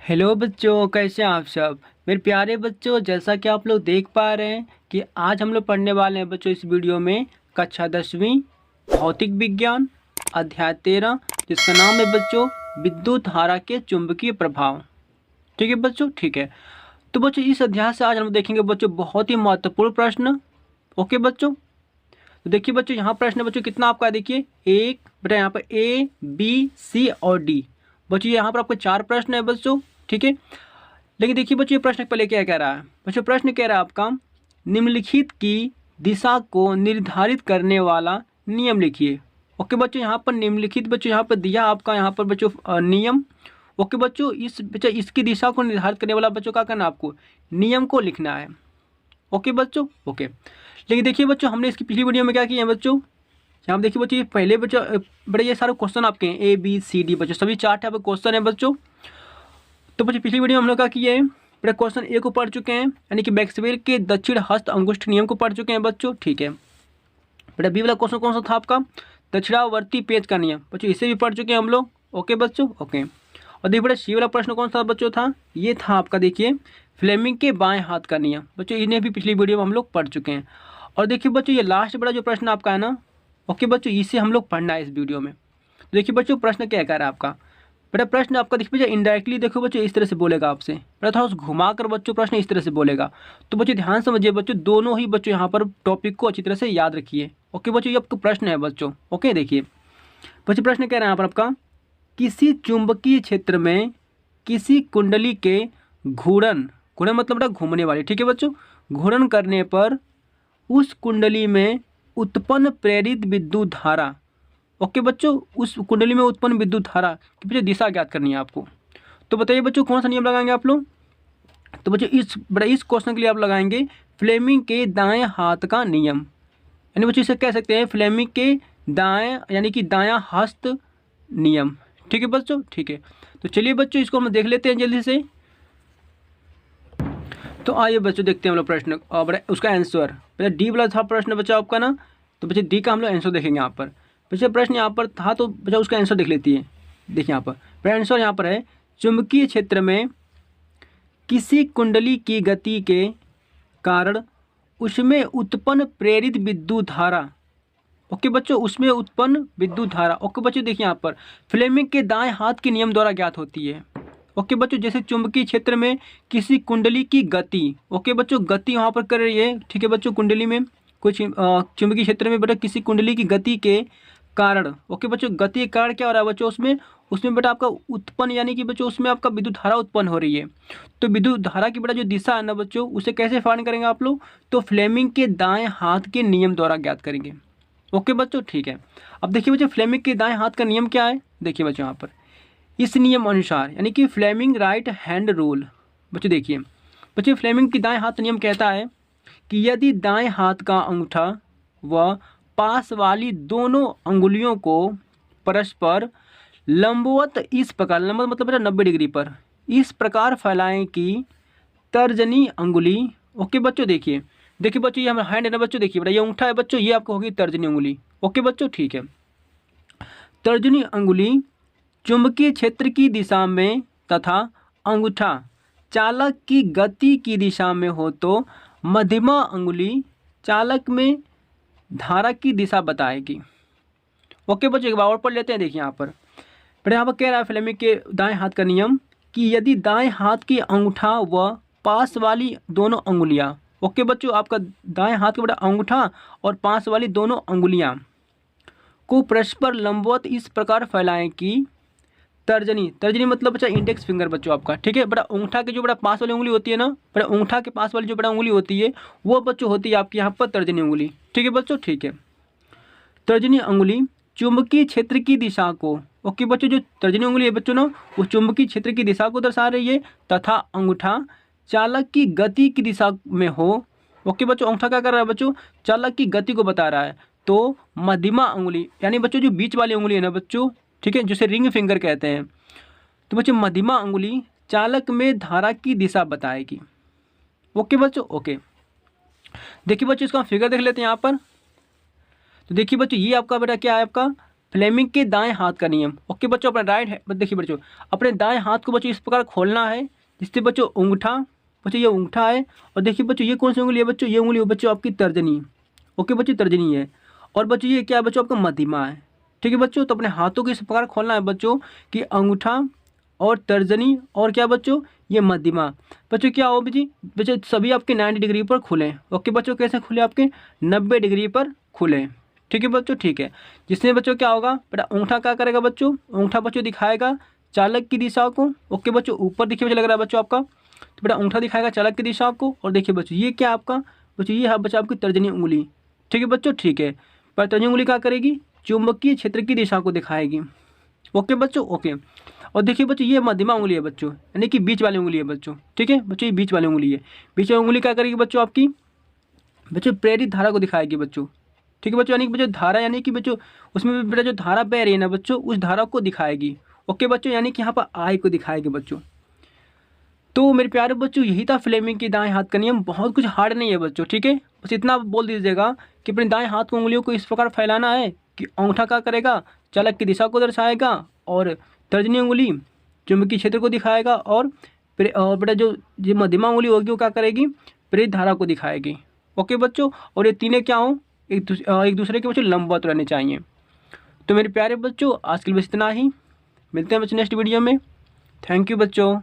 Hello बच्चों, कैसे हैं आप सब। मेरे प्यारे बच्चों, जैसा कि आप लोग देख पा रहे हैं कि आज हम लोग पढ़ने वाले हैं बच्चों इस वीडियो में कक्षा 10वीं भौतिक विज्ञान अध्याय 13, जिसका नाम है बच्चों विद्युत धारा के चुंबकीय प्रभाव। ठीक है बच्चों, ठीक है। तो बच्चों इस अध्याय से आज हम देखेंगे बच्चों बहुत ही महत्वपूर्ण प्रश्न। ओके बच्चों, तो देखिए बच्चों यहाँ प्रश्न बच्चों कितना आपका, देखिए एक बेटा यहाँ पर ए बी सी और डी। बच्चों यहाँ पर आपको 4 प्रश्न है बच्चों, ठीक है। लेकिन देखिए बच्चों ये प्रश्न पहले क्या कह रहा है। बच्चों प्रश्न कह रहा है आपका निम्नलिखित की दिशा को निर्धारित करने वाला नियम लिखिए। ओके बच्चों, यहाँ पर निम्नलिखित बच्चों यहाँ पर दिया आपका यहाँ पर बच्चों नियम। ओके बच्चों, इस बच्चों इसकी दिशा को निर्धारित करने वाला बच्चों क्या करना है, आपको नियम को लिखना है। ओके बच्चों, ओके। लेकिन देखिए बच्चों हमने इसकी पिछली वीडियो में क्या किया है बच्चों, यहाँ देखिए बच्चों ये पहले बच्चों बड़े ये सारे क्वेश्चन आपके हैं ए बी सी डी बच्चों, सभी 4 टाइप के क्वेश्चन है बच्चों। तो बच्चों पिछली वीडियो में हम लोग क्या किए हैं, बड़े क्वेश्चन ए को पढ़ चुके हैं, यानी कि मैक्सवेल के दक्षिण हस्त अंगुष्ठ नियम को पढ़ चुके हैं बच्चों, ठीक है। बेटा बी वाला क्वेश्चन कौन सा था आपका, दक्षिणावर्ती पेज का नियम बच्चों, इसे भी पढ़ चुके हैं हम लोग। ओके बच्चों, ओके। और देखिए बेटा सी वाला प्रश्न कौन सा बच्चों था, ये था आपका देखिए फ्लेमिंग के बाएं हाथ का नियम बच्चों, इन्हें भी पिछली वीडियो में हम लोग पढ़ चुके हैं। और देखिए बच्चों ये लास्ट बड़ा जो प्रश्न आपका है ना, ओके बच्चों, इसे हम लोग पढ़ना है इस वीडियो में। तो देखिए बच्चों प्रश्न क्या कह रहा है आपका, बेटा प्रश्न आपका देखिए बच्चों इनडायरेक्टली देखो बच्चों इस तरह से बोलेगा आपसे, बेटा थोड़ा सा घुमा कर बच्चों प्रश्न इस तरह से बोलेगा। तो बच्चों ध्यान समझिए बच्चों, दोनों ही बच्चों यहाँ पर टॉपिक को अच्छी तरह से याद रखिए। ओके बच्चों, ये आपका प्रश्न है बच्चों। ओके देखिए बच्चों प्रश्न कह रहे हैं यहाँ पर आपका, किसी चुंबकीय क्षेत्र में किसी कुंडली के घूर्णन, घूर्णन मतलब बेटा घूमने वाली, ठीक है बच्चों, घूर्णन करने पर उस कुंडली में उत्पन्न प्रेरित विद्युत धारा। ओके बच्चों, उस कुंडली में उत्पन्न विद्युत धारा की बच्चों दिशा ज्ञात करनी है आपको। तो बताइए बच्चों कौन सा नियम लगाएंगे आप लोग। तो बच्चों इस क्वेश्चन के लिए आप लगाएंगे फ्लेमिंग के दाएं हाथ का नियम, यानी बच्चों इसे कह सकते हैं फ्लेमिंग के दाएं यानी कि दायां हस्त नियम, ठीक है बच्चों, ठीक है। तो चलिए बच्चों इसको हम देख लेते हैं जल्दी से। तो आइए बच्चों देखते हैं हम लोग प्रश्न और उसका आंसर। पहले डी वाला था प्रश्न बच्चा आपका ना, तो बच्चे डी का हम लोग आंसर देखेंगे यहाँ पर। बच्चे प्रश्न यहाँ पर था तो बच्चा उसका आंसर देख लेती है। देखिए यहाँ पर आंसर यहाँ पर है, चुंबकीय क्षेत्र में किसी कुंडली की गति के कारण उसमें उत्पन्न प्रेरित विद्युत धारा। ओके बच्चों, उसमें उत्पन्न विद्युत धारा। ओके बच्चों देखिए यहाँ पर फ्लेमिंग के दाएं हाथ के नियम द्वारा ज्ञात होती है। ओके बच्चों, जैसे चुंबकीय क्षेत्र में किसी कुंडली की गति, ओके बच्चों गति वहाँ पर कर रही है, ठीक है बच्चों, कुंडली में कुछ चुंबकीय क्षेत्र में बेटा किसी कुंडली की गति के कारण, ओके बच्चों गति के कारण क्या हो रहा है बच्चों, उसमें उसमें बेटा आपका उत्पन्न यानी कि बच्चों उसमें आपका विद्युत धारा उत्पन्न हो रही है। तो विद्युत धारा की बेटा जो दिशा है ना बच्चों, उसे कैसे फाइंड करेंगे आप लोग, तो फ्लेमिंग के दाएं हाथ के नियम द्वारा ज्ञात करेंगे। ओके बच्चों, ठीक है। अब देखिए बच्चों फ्लेमिंग के दाएं हाथ का नियम क्या है, देखिए बच्चों यहाँ पर इस नियम अनुसार यानी कि फ्लेमिंग राइट हैंड रूल। बच्चों देखिए बच्चों फ्लेमिंग की दाएं हाथ नियम कहता है कि यदि दाएं हाथ का अंगूठा व पास वाली दोनों अंगुलियों को परस्पर लंबवत इस प्रकार, लंबवत मतलब बेटा 90 डिग्री पर इस प्रकार फैलाएं कि तर्जनी अंगुली, ओके बच्चों देखिए देखिए बच्चों ये हमारा हैंड है ना बच्चों, देखिए बेटा ये अंगूठा है बच्चों, ये आपको होगी तर्जनी अंगुली। ओके बच्चों, ठीक है। तर्जनी अंगुली चुंबकीय क्षेत्र की दिशा में तथा अंगूठा चालक की गति की दिशा में हो तो मध्यमा अंगुली चालक में धारा की दिशा बताएगी। ओके बच्चों एक बार और पढ़ लेते हैं। देखिए यहाँ पर यहाँ पर कह रहा है फ्लेमिंग के दाएं हाथ का नियम कि यदि दाएं हाथ की अंगूठा व पास वाली दोनों अंगुलियां, ओके बच्चों आपका दाएं हाथ का बेटा अंगूठा और पास वाली दोनों अंगुलियां को परस्पर लंबवत इस प्रकार फैलाएं कि तर्जनी, तर्जनी मतलब बच्चा इंडेक्स फिंगर बच्चों आपका, ठीक है। बड़ा अंगूठा के जो बड़ा पास वाली उंगली होती है ना, बड़ा अंगूठा के पास वाली जो बड़ा उंगली होती है वो बच्चों होती है आपकी यहाँ पर तर्जनी उंगली, ठीक है बच्चों, ठीक है। तर्जनी उंगली चुंबकीय क्षेत्र की दिशा को, ओके बच्चों जो तर्जनी उंगली है बच्चों ना वो चुंबकीय क्षेत्र की दिशा को दर्शा रही है तथा अंगूठा चालक की गति की दिशा में हो। ओके बच्चों अंगूठा क्या कर रहा है बच्चों, चालक की गति को बता रहा है। तो मध्यमा उंगली यानी बच्चों जो बीच वाली उंगली है ना बच्चों, ठीक है, जिसे रिंग फिंगर कहते हैं, तो बच्चों मध्यमा उंगली चालक में धारा की दिशा बताएगी। ओके बच्चों, ओके। देखिए बच्चों इसका फिगर देख लेते हैं यहाँ पर। तो देखिए बच्चों ये आपका बेटा क्या है, आपका फ्लेमिंग के दाएं हाथ का नियम। ओके बच्चों, अपना देखिए बच्चों, अपने दाएं हाथ को बच्चों इस प्रकार खोलना है जिससे बच्चों अंगूठा, बच्चों ये अंगूठा है, और देखिए बच्चों ये कौन सी उंगली है बच्चों, ये उंगली बच्चों आपकी तर्जनी। ओके बच्चों, तर्जनी है। और बच्चों ये क्या है बच्चों, आपका मध्यमा है। ठीक है बच्चों, तो अपने हाथों को इस प्रकार खोलना है बच्चों कि अंगूठा और तर्जनी और क्या बच्चों, ये मध्यमा। बच्चों क्या हो बच्चों सभी आपके 90 डिग्री पर खुलें। ओके बच्चों, कैसे खुले, आपके 90 डिग्री पर खुलें। ठीक है बच्चों, ठीक है। जिसमें बच्चों क्या होगा, बेटा अंगूठा क्या करेगा बच्चों, अंगूठा बच्चों दिखाएगा चालक की दिशा को। ओके बच्चों, ऊपर देखिए बच्चों लग रहा है बच्चों आपका, तो बेटा अंगूठा दिखाएगा चालक की दिशा को। और देखिए बच्चों ये क्या आपका बच्चों, ये है बच्चों आपकी तर्जनी उंगली। ठीक है बच्चों, ठीक है। पर तर्जनी उंगली क्या करेगी, चुंबकीय क्षेत्र की दिशा को दिखाएगी। ओके बच्चों, ओके। और देखिए बच्चों ये मध्यमा उंगली है बच्चों, यानी कि बीच वाली उंगली है बच्चों। ठीक है बच्चों, ये बीच वाली उंगली है। बीच वाली उंगली क्या करेगी बच्चों आपकी, बच्चों प्रेरित धारा को दिखाएगी बच्चों। ठीक है बच्चों, यानी कि बच्चों धारा, यानी कि बच्चों उसमें भी बेटा जो धारा बह रही है ना बच्चों, उस धारा को दिखाएगी। ओके बच्चों, यानी कि यहाँ पर आई को दिखाएगी बच्चों। तो मेरे प्यारे बच्चों यही था फ्लेमिंग की दाएं हाथ का नियम। बहुत कुछ हार्ड नहीं है बच्चों, ठीक है। बस इतना बोल दीजिएगा कि अपने दाएं हाथ को उंगलियों को इस प्रकार फैलाना है कि अंगूठा क्या करेगा, चालक की दिशा को दर्शाएगा, और तर्जनी उंगली चुंबकीय क्षेत्र को दिखाएगा, और बेटा जो मध्यमा उंगली होगी वो क्या करेगी, प्रेरित धारा को दिखाएगी। ओके बच्चों, और ये तीनों क्या हों, एक दूसरे के बच्चों लंबवत रहने चाहिए। तो मेरे प्यारे बच्चों आज के लिए बस इतना ही, मिलते हैं बच्चों नेक्स्ट वीडियो में। थैंक यू बच्चों।